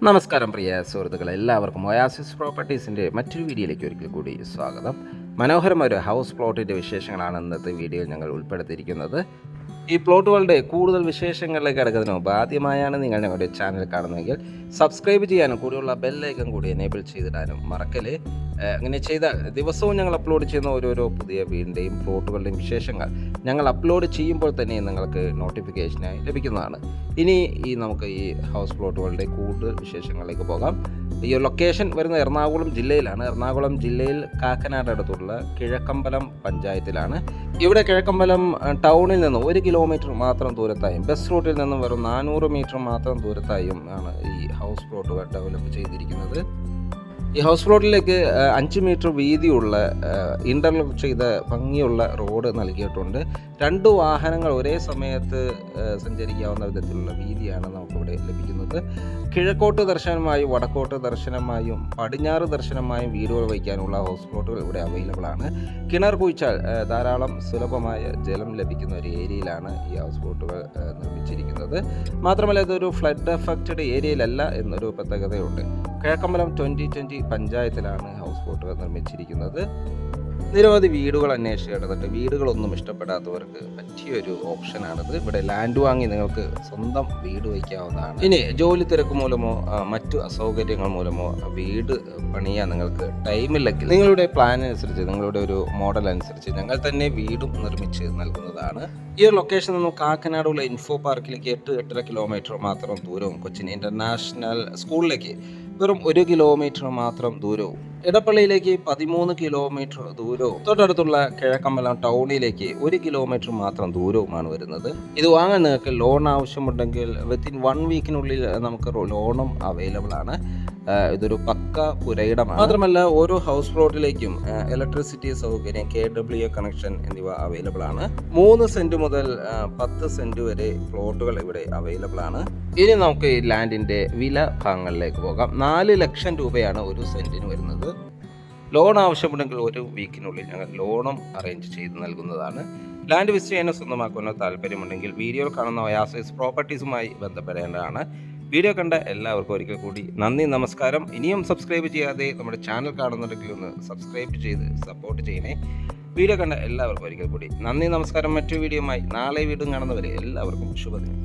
നമസ്കാരം പ്രിയ സുഹൃത്തുക്കളെ, എല്ലാവർക്കും ഒയാസിസ് പ്രോപ്പർട്ടീസിൻ്റെ മറ്റൊരു വീഡിയോയിലേക്ക് ഒരിക്കൽ കൂടി സ്വാഗതം. മനോഹരമായ ഒരു ഹൗസ് പ്ലോട്ടിൻ്റെ വിശേഷങ്ങളാണ് ഇന്നത്തെ വീഡിയോയിൽ ഞങ്ങൾ ഉൾപ്പെടുത്തിയിരിക്കുന്നത്. ഈ പ്ലോട്ടുകളുടെ കൂടുതൽ വിശേഷങ്ങളിലേക്ക് കിടക്കുന്നതിന് മുമ്പ് ആദ്യമായാണ് നിങ്ങൾ ഞങ്ങളുടെ ചാനൽ കാണുന്നതെങ്കിൽ സബ്സ്ക്രൈബ് ചെയ്യാനും കൂടിയുള്ള ബെല്ലൈക്കൺ കൂടി എനേബിൾ ചെയ്തിടാനും മറക്കല്. അങ്ങനെ ചെയ്താൽ ദിവസവും ഞങ്ങൾ അപ്ലോഡ് ചെയ്യുന്ന ഓരോരോ പുതിയ വീടിൻ്റെയും പ്ലോട്ടുകളുടെയും വിശേഷങ്ങൾ ഞങ്ങൾ അപ്ലോഡ് ചെയ്യുമ്പോൾ തന്നെ നിങ്ങൾക്ക് നോട്ടിഫിക്കേഷനായി ലഭിക്കുന്നതാണ്. ഇനി നമുക്ക് ഈ ഹൗസ് പ്ലോട്ടുകളുടെ കൂടുതൽ വിശേഷങ്ങളിലേക്ക് പോകാം. ഈ ലൊക്കേഷൻ വരുന്ന എറണാകുളം ജില്ലയിലാണ്. എറണാകുളം ജില്ലയിൽ കാക്കനാട് അടുത്തുള്ള കിഴക്കമ്പലം പഞ്ചായത്തിലാണ്. ഇവിടെ കിഴക്കമ്പലം ടൗണിൽ നിന്ന് 1 കിലോമീറ്റർ മാത്രം ദൂരത്തായും ബസ് റൂട്ടിൽ നിന്നും വെറും 400 മീറ്റർ മാത്രം ദൂരത്തായും ആണ് ഈ ഹൗസ് പ്ലോട്ടുകൾ ഡെവലപ്പ് ചെയ്തിരിക്കുന്നത്. ഈ ഹൗസ് പ്ലോട്ടിലേക്ക് 5 മീറ്റർ വീതിയുള്ള ഇൻ്റർലോക്ക് ചെയ്ത ഭംഗിയുള്ള റോഡ് നൽകിയിട്ടുണ്ട്. 2 വാഹനങ്ങൾ ഒരേ സമയത്ത് സഞ്ചരിക്കാവുന്ന വിധത്തിലുള്ള വീതിയാണ് നമുക്കിവിടെ ലഭിക്കുന്നത്. കിഴക്കോട്ട് ദർശനമായും വടക്കോട്ട് ദർശനമായും പടിഞ്ഞാറ് ദർശനമായും വീടുകൾ വയ്ക്കാനുള്ള ഹൗസ് പ്ലോട്ടുകൾ ഇവിടെ അവൈലബിൾ ആണ്. കിണർ കുഴിച്ചാൽ ധാരാളം സുലഭമായ ജലം ലഭിക്കുന്ന ഒരു ഏരിയയിലാണ് ഈ ഹൗസ് പ്ലോട്ടുകൾ നിർമ്മിച്ചിരിക്കുന്നത്. മാത്രമല്ല ഇതൊരു ഫ്ലഡ് എഫക്റ്റഡ് ഏരിയയിലല്ല എന്നൊരു പ്രത്യേകതയുണ്ട്. കിഴക്കമ്പലം 2020 പഞ്ചായത്തിലാണ് ഹൗസ് പ്ലോട്ടുകൾ നിർമ്മിച്ചിരിക്കുന്നത്. നിരവധി വീടുകൾ അന്വേഷിച്ച് കിടന്നിട്ട് വീടുകളൊന്നും ഇഷ്ടപ്പെടാത്തവർക്ക് പറ്റിയൊരു ഓപ്ഷനാണിത്. ഇവിടെ ലാൻഡ് വാങ്ങി നിങ്ങൾക്ക് സ്വന്തം വീട് വയ്ക്കാവുന്നതാണ്. ഇനി ജോലി തിരക്ക് മൂലമോ മറ്റു അസൗകര്യങ്ങൾ മൂലമോ വീട് പണിയാൻ നിങ്ങൾക്ക് ടൈമില്ലെങ്കിൽ നിങ്ങളുടെ പ്ലാൻ അനുസരിച്ച് നിങ്ങളുടെ ഒരു മോഡൽ അനുസരിച്ച് ഞങ്ങൾ തന്നെ വീടും നിർമ്മിച്ച് നൽകുന്നതാണ്. ഈ ഒരു ലൊക്കേഷൻ നിന്നും കാക്കനാടുള്ള ഇൻഫോ പാർക്കിലേക്ക് 8-8.5 കിലോമീറ്റർ മാത്രം ദൂരവും കൊച്ചിൻ ഇൻ്റർനാഷണൽ സ്കൂളിലേക്ക് വെറും 1 കിലോമീറ്റർ മാത്രം ദൂരവും ഇടപ്പള്ളിയിലേക്ക് 13 കിലോമീറ്റർ ദൂരവും തൊട്ടടുത്തുള്ള കിഴക്കമ്പലം ടൗണിലേക്ക് 1 കിലോമീറ്റർ മാത്രം ദൂരവുമാണ് വരുന്നത്. ഇത് വാങ്ങാൻ നിങ്ങൾക്ക് ലോൺ ആവശ്യമുണ്ടെങ്കിൽ വിത്തിൻ 1 വീക്കിനുള്ളിൽ നമുക്ക് ലോണും അവൈലബിൾ ആണ്. ഇതൊരു പക്ക പുരയിടമാണ്. മാത്രമല്ല ഓരോ ഹൗസ് പ്ലോട്ടിലേക്കും ഇലക്ട്രിസിറ്റി സൗകര്യം, KWA കണക്ഷൻ എന്നിവ അവൈലബിൾ ആണ്. 3 സെന്റ് മുതൽ 10 സെന്റ് വരെ പ്ലോട്ടുകൾ ഇവിടെ അവൈലബിൾ ആണ്. ഇനി നമുക്ക് ഈ ലാൻഡിന്റെ വില ഭാഗങ്ങളിലേക്ക് പോകാം. 4 ലക്ഷം രൂപയാണ് ഒരു സെന്റിന് വരുന്നത്. ലോൺ ആവശ്യമുണ്ടെങ്കിൽ 1 വീക്കിനുള്ളിൽ ഞങ്ങൾ ലോണും അറേഞ്ച് ചെയ്ത് നൽകുന്നതാണ്. ലാൻഡ് വിസിറ്റ് ചെയ്യാൻ സ്വന്തമാക്കുന്ന താല്പര്യമുണ്ടെങ്കിൽ വീഡിയോയിൽ കാണുന്ന ഒയാസിസ് പ്രോപ്പർട്ടീസുമായി ബന്ധപ്പെടേണ്ടതാണ്. വീഡിയോ കണ്ട എല്ലാവർക്കും ഒരിക്കൽ കൂടി നന്ദി, നമസ്കാരം. ഇനിയും സബ്സ്ക്രൈബ് ചെയ്യാതെ നമ്മുടെ ചാനൽ കാണുന്നുണ്ടെങ്കിൽ ഒന്ന് സബ്സ്ക്രൈബ് ചെയ്ത് സപ്പോർട്ട് ചെയ്യണേ. വീഡിയോ കണ്ട എല്ലാവർക്കും ഒരിക്കൽ കൂടി നന്ദി, നമസ്കാരം. മറ്റൊരു വീഡിയോയുമായി നാളെ വീണ്ടും കാണുന്നവരെ എല്ലാവർക്കും ശുഭദിനം.